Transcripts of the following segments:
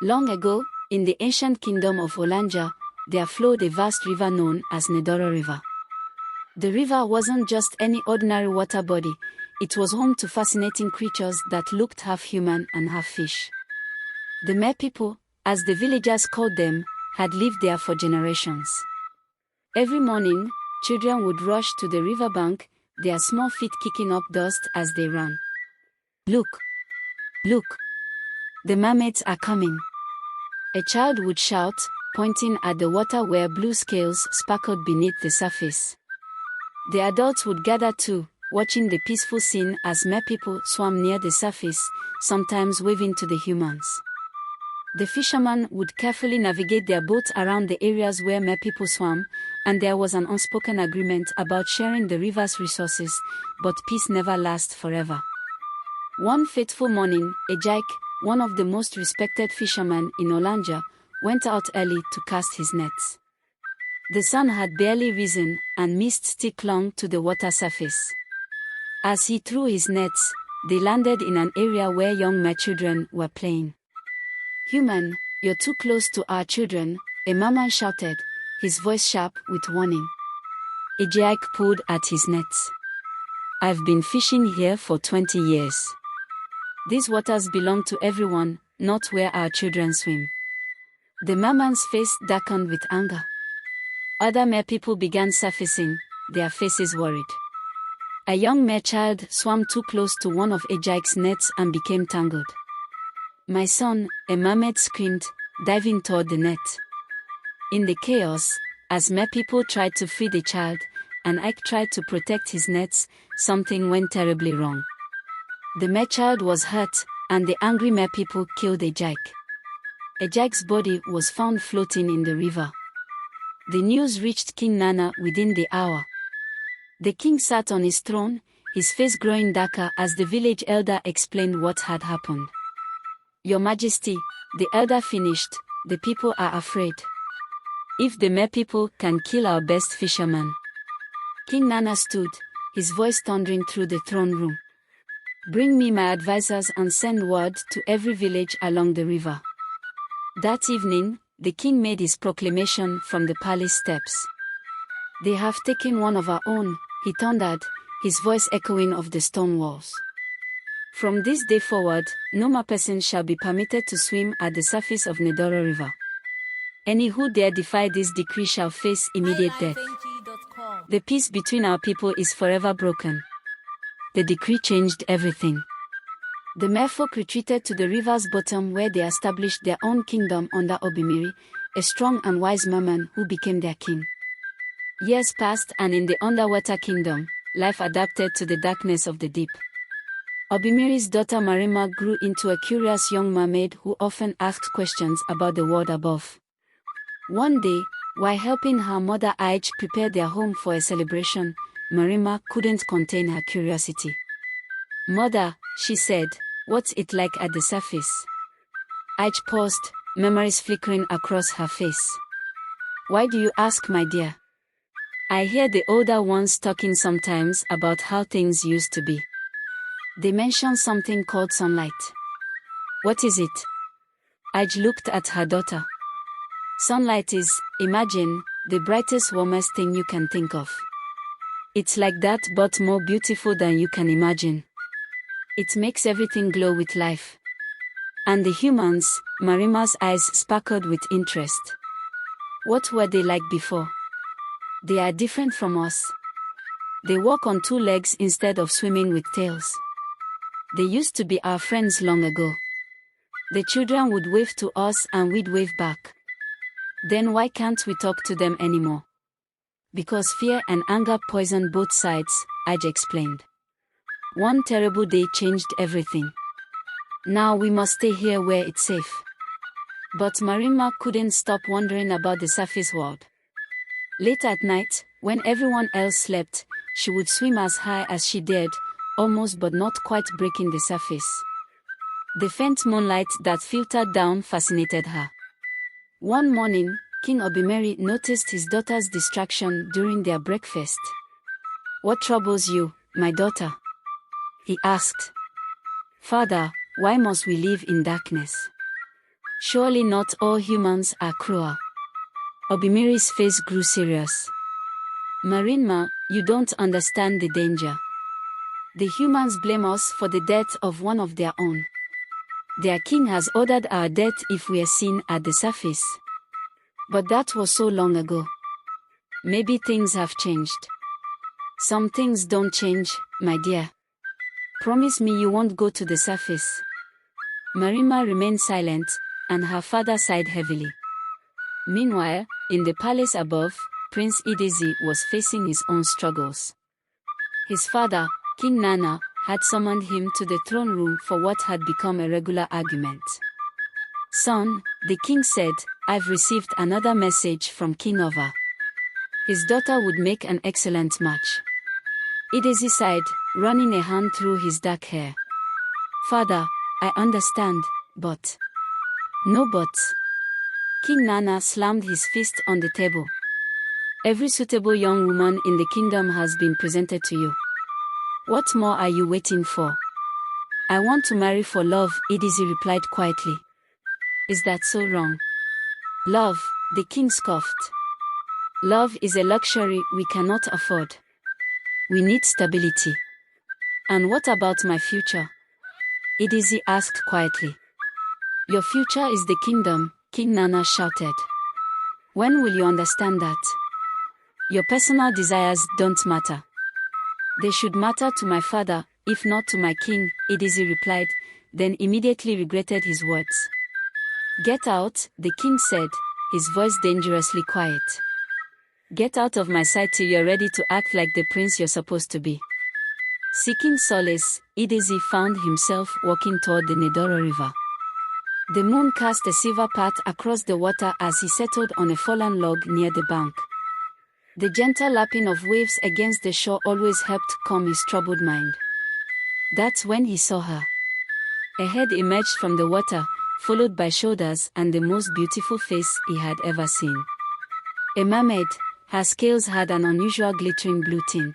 Long ago, in the ancient kingdom of Olanja, there flowed a vast river known as Nedoro River. The river wasn't just any ordinary water body, it was home to fascinating creatures that looked half human and half fish. The Mer people, as the villagers called them, had lived there for generations. Every morning, children would rush to the riverbank, their small feet kicking up dust as they ran. "Look! Look! The mermaids are coming!" A child would shout, pointing at the water where blue scales sparkled beneath the surface. The adults would gather too, watching the peaceful scene as mer people swam near the surface, sometimes waving to the humans. The fishermen would carefully navigate their boats around the areas where mer people swam, and there was an unspoken agreement about sharing the river's resources, but peace never lasts forever. One fateful morning, Ejike, one of the most respected fishermen in Olanja, went out early to cast his nets. The sun had barely risen, and mist still clung to the water surface. As he threw his nets, they landed in an area where young mer children were playing. "Human, you're too close to our children," a merman shouted, his voice sharp with warning. Ejike pulled at his nets. "I've been fishing here for 20 years. These waters belong to everyone, not where our children swim." The merman's face darkened with anger. Other mer people began surfacing, their faces worried. A young mer child swam too close to one of Ejike's nets and became tangled. "My son," a mermaid screamed, diving toward the net. In the chaos, as mer people tried to free the child, and Ike tried to protect his nets, something went terribly wrong. The mer child was hurt, and the angry mer people killed Ejike. Ejike's body was found floating in the river. The news reached King Nana within the hour. The king sat on his throne, his face growing darker as the village elder explained what had happened. "Your Majesty," the elder finished, "the people are afraid. If the mer people can kill our best fisherman." King Nana stood, his voice thundering through the throne room. "Bring me my advisors and send word to every village along the river." That evening, the king made his proclamation from the palace steps. "They have taken one of our own," he thundered, his voice echoing off the stone walls. "From this day forward, no more person shall be permitted to swim at the surface of Nedoro River. Any who dare defy this decree shall face immediate death. The peace between our people is forever broken." The decree changed everything. The merfolk retreated to the river's bottom where they established their own kingdom under Obimiri, a strong and wise merman who became their king. Years passed, and in the underwater kingdom, life adapted to the darkness of the deep. Obimiri's daughter Marima grew into a curious young mermaid who often asked questions about the world above. One day, while helping her mother Ige prepare their home for a celebration, Marima couldn't contain her curiosity. "Mother," she said, "what's it like at the surface?" Ige paused, memories flickering across her face. "Why do you ask, my dear?" "I hear the older ones talking sometimes about how things used to be. They mention something called sunlight." "What is it?" Ige looked at her daughter. "Sunlight is, imagine, the brightest, warmest thing you can think of. It's like that but more beautiful than you can imagine. It makes everything glow with life." "And the humans?" Marima's eyes sparkled with interest. "What were they like before?" "They are different from us. They walk on two legs instead of swimming with tails. They used to be our friends long ago. The children would wave to us and we'd wave back. Then why can't we talk to them anymore?" "Because fear and anger poison both sides," Ige explained. "One terrible day changed everything. Now we must stay here where it's safe." But Marima couldn't stop wondering about the surface world. Late at night, when everyone else slept, she would swim as high as she dared, almost but not quite breaking the surface. The faint moonlight that filtered down fascinated her. One morning, King Obimiri noticed his daughter's distraction during their breakfast. "What troubles you, my daughter?" he asked. "Father, why must we live in darkness? Surely not all humans are cruel. Obimiri's face grew serious. Marinma, you don't understand the danger. The humans blame us for the death of one of their own. Their king has ordered our death if we are seen at the surface. But that was so long ago. Maybe things have changed. Some things don't change, my dear. Promise me you won't go to the surface. Marima remained silent, and her father sighed heavily. Meanwhile, in the palace above, Prince Idesi was facing his own struggles. His father, King Nana, had summoned him to the throne room for what had become a regular argument. Son, the king said, I've received another message from King Ova. His daughter would make an excellent match. Idesi sighed, running a hand through his dark hair. Father, I understand, but... No buts. King Nana slammed his fist on the table. Every suitable young woman in the kingdom has been presented to you. What more are you waiting for? I want to marry for love, Idesi replied quietly. Is that so wrong? Love, the king scoffed. Love is a luxury we cannot afford. We need stability. And what about my future? Idesi asked quietly. Your future is the kingdom, King Nana shouted. When will you understand that? Your personal desires don't matter. They should matter to my father, if not to my king, Idesi replied, then immediately regretted his words. Get out, the king said, his voice dangerously quiet. Get out of my sight till you're ready to act like the prince you're supposed to be. Seeking solace, Idesi found himself walking toward the Nedoro River. The moon cast a silver path across the water as he settled on a fallen log near the bank. The gentle lapping of waves against the shore always helped calm his troubled mind. That's when he saw her. A head emerged from the water, followed by shoulders and the most beautiful face he had ever seen. A mermaid, her scales had an unusual glittering blue tint.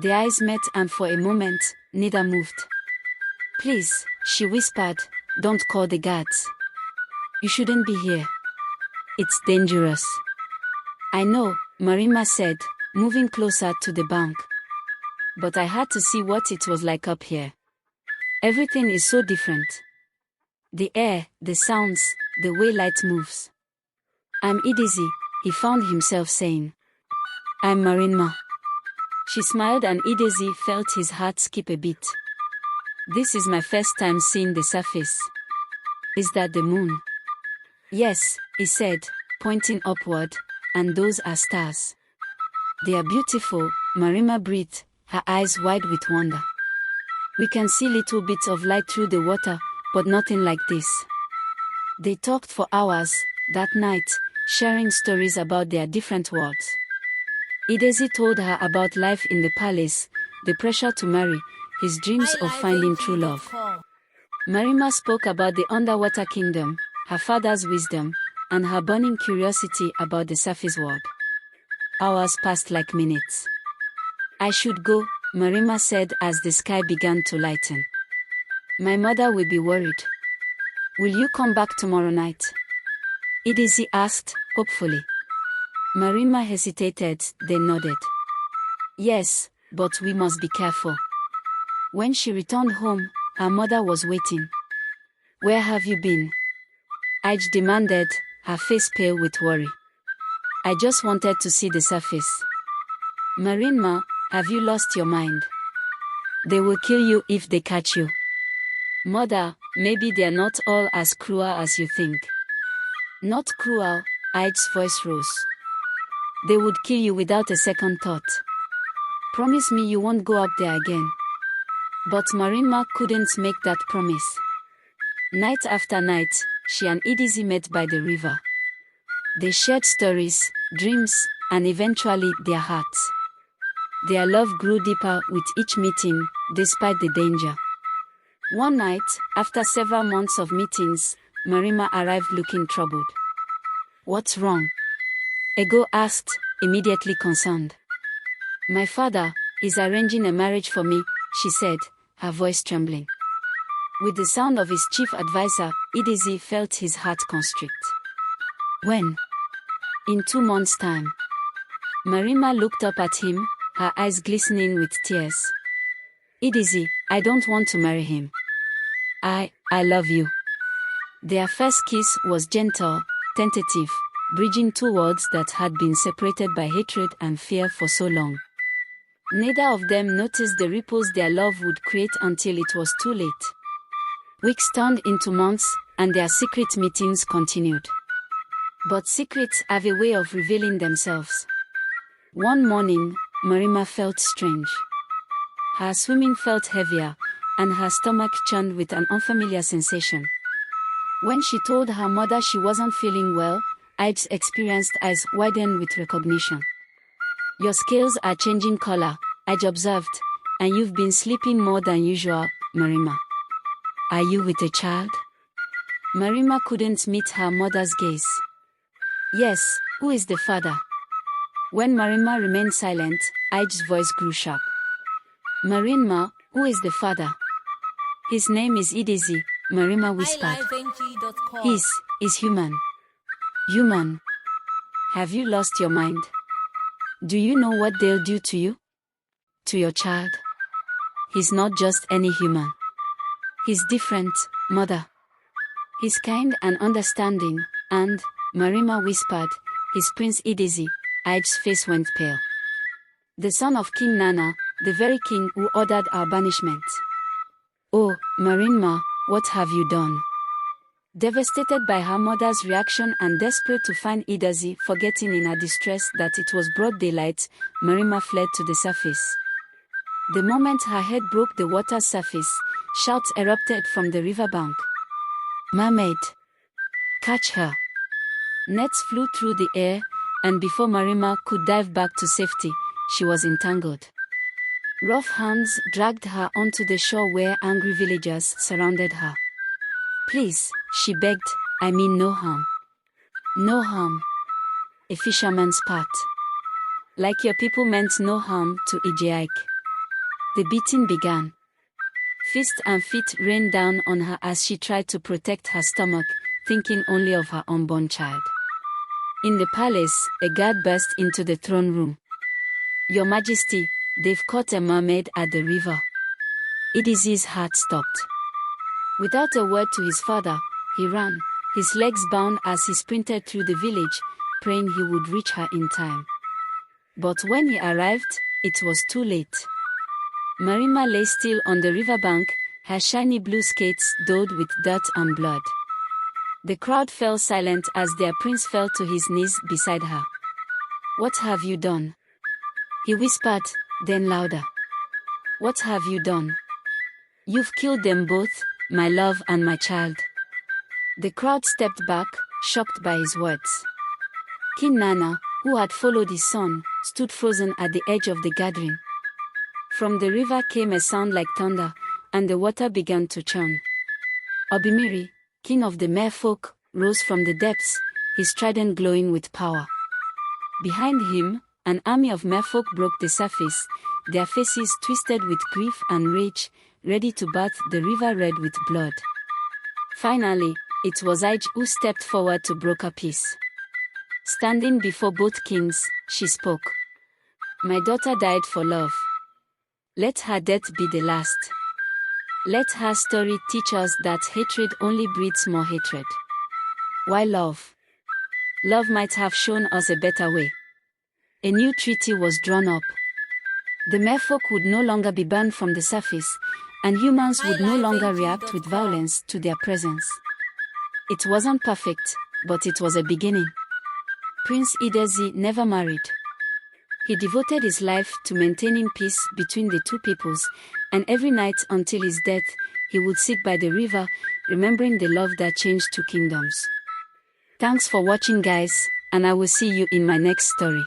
The eyes met and for a moment, neither moved. Please, she whispered, don't call the guards. You shouldn't be here. It's dangerous. I know, Marima said, moving closer to the bank. But I had to see what it was like up here. Everything is so different. The air, the sounds, the way light moves. I'm Idesi, he found himself saying. I'm Marima. She smiled and Idesi felt his heart skip a beat. This is my first time seeing the surface. Is that the moon? Yes, he said, pointing upward, and those are stars. They are beautiful, Marima breathed, her eyes wide with wonder. We can see little bits of light through the water, but nothing like this. They talked for hours, that night, sharing stories about their different worlds. Idesi told her about life in the palace, the pressure to marry, his dreams of finding true love. Marima spoke about the underwater kingdom, her father's wisdom, and her burning curiosity about the surface world. Hours passed like minutes. I should go, Marima said as the sky began to lighten. My mother will be worried. Will you come back tomorrow night? Idesi asked, hopefully. Marima hesitated, then nodded. Yes, but we must be careful. When she returned home, her mother was waiting. Where have you been? Ij demanded, her face pale with worry. I just wanted to see the surface. Marima, have you lost your mind? They will kill you if they catch you. Mother, maybe they're not all as cruel as you think. Not cruel, Ij's voice rose. They would kill you without a second thought. Promise me you won't go up there again. But Marima couldn't make that promise. Night after night, she and Idesi met by the river. They shared stories, dreams, and eventually their hearts. Their love grew deeper with each meeting, despite the danger. One night, after several months of meetings, Marima arrived looking troubled. What's wrong? Ego asked, immediately concerned. My father is arranging a marriage for me, she said, her voice trembling. With the sound of his chief advisor, Idisi felt his heart constrict. When? In 2 months' time. Marima looked up at him, her eyes glistening with tears. Idisi, I don't want to marry him. I love you. Their first kiss was gentle, tentative, bridging two worlds that had been separated by hatred and fear for so long. Neither of them noticed the ripples their love would create until it was too late. Weeks turned into months, and their secret meetings continued. But secrets have a way of revealing themselves. One morning, Marima felt strange. Her swimming felt heavier, and her stomach churned with an unfamiliar sensation. When she told her mother she wasn't feeling well, Lled's experienced eyes widened with recognition. Your scales are changing color, Lled observed, and you've been sleeping more than usual, Marima. Are you with a child? Marima couldn't meet her mother's gaze. Yes, who is the father? When Marima remained silent, Lled's voice grew sharp. Marima, who is the father? His name is Idisi, Marima whispered. He's human. Human. Have you lost your mind? Do you know what they'll do to you? To your child? He's not just any human. He's different, mother. He's kind and understanding, and, Marima whispered, he's Prince Idisi. Lled's face went pale. The son of King Nana, the very king who ordered our banishment. Oh, Marima, what have you done? Devastated by her mother's reaction and desperate to find Idisi, forgetting in her distress that it was broad daylight, Marima fled to the surface. The moment her head broke the water's surface, shouts erupted from the riverbank. Mermaid! Catch her! Nets flew through the air, and before Marima could dive back to safety, she was entangled. Rough hands dragged her onto the shore where angry villagers surrounded her. Please, she begged, I mean no harm. No harm. A fisherman's part. Like your people meant no harm to Ijeaik. The beating began. Fist and feet rained down on her as she tried to protect her stomach, thinking only of her unborn child. In the palace, a guard burst into the throne room. Your Majesty, they've caught a mermaid at the river. Idisi's heart stopped. Without a word to his father, he ran, his legs bound as he sprinted through the village, praying he would reach her in time. But when he arrived, it was too late. Marima lay still on the riverbank, her shiny blue skates dotted with dirt and blood. The crowd fell silent as their prince fell to his knees beside her. What have you done? He whispered, then louder. What have you done? You've killed them both, my love and my child. The crowd stepped back, shocked by his words. King Nana, who had followed his son, stood frozen at the edge of the gathering. From the river came a sound like thunder, and the water began to churn. Obimiri, king of the merfolk, rose from the depths, his trident glowing with power. Behind him, an army of merfolk broke the surface, their faces twisted with grief and rage, ready to bath the river red with blood. Finally, it was Lled who stepped forward to broker peace. Standing before both kings, she spoke. My daughter died for love. Let her death be the last. Let her story teach us that hatred only breeds more hatred. Why love? Love might have shown us a better way. A new treaty was drawn up. The merfolk would no longer be banned from the surface, and humans would no longer react with violence to their presence. It wasn't perfect, but it was a beginning. Prince Idisi never married. He devoted his life to maintaining peace between the two peoples, and every night until his death, he would sit by the river, remembering the love that changed two kingdoms. Thanks for watching, guys, and I will see you in my next story.